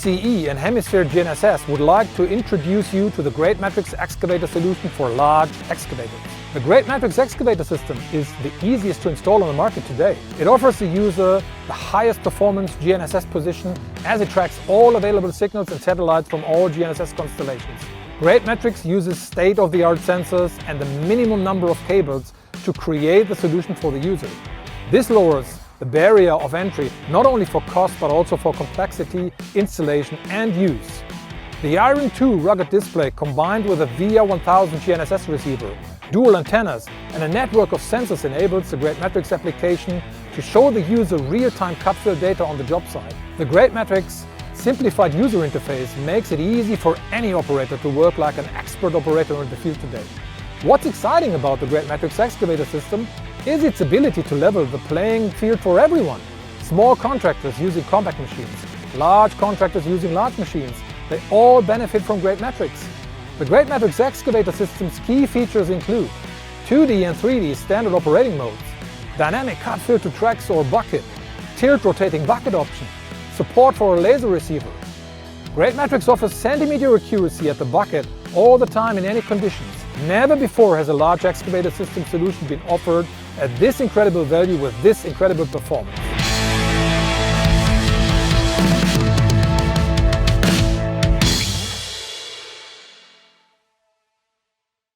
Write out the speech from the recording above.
CE and Hemisphere GNSS would like to introduce you to the GradeMetrix excavator solution for large excavators. The GradeMetrix excavator system is the easiest to install on the market today. It offers the user the highest performance GNSS position as it tracks all available signals and satellites from all GNSS constellations. GradeMetrix uses state-of-the-art sensors and the minimum number of cables to create the solution for the user. This lowers the barrier of entry not only for cost but also for complexity, installation and use. The Iron 2 rugged display combined with a VR1000 GNSS receiver, dual antennas and a network of sensors enables the GradeMetrix application to show the user real-time cut fill data on the job site. The GradeMetrix simplified user interface makes it easy for any operator to work like an expert operator in the field today. What's exciting about the GradeMetrix excavator system is its ability to level the playing field for everyone. Small contractors using compact machines, large contractors using large machines, they all benefit from GradeMetrix. The GradeMetrix excavator system's key features include 2D and 3D standard operating modes, dynamic cut fill to tracks or bucket, tilt rotating bucket option, support for a laser receiver. GradeMetrix offers centimeter accuracy at the bucket all the time in any conditions. Never before has a large excavator system solution been offered at this incredible value with this incredible performance.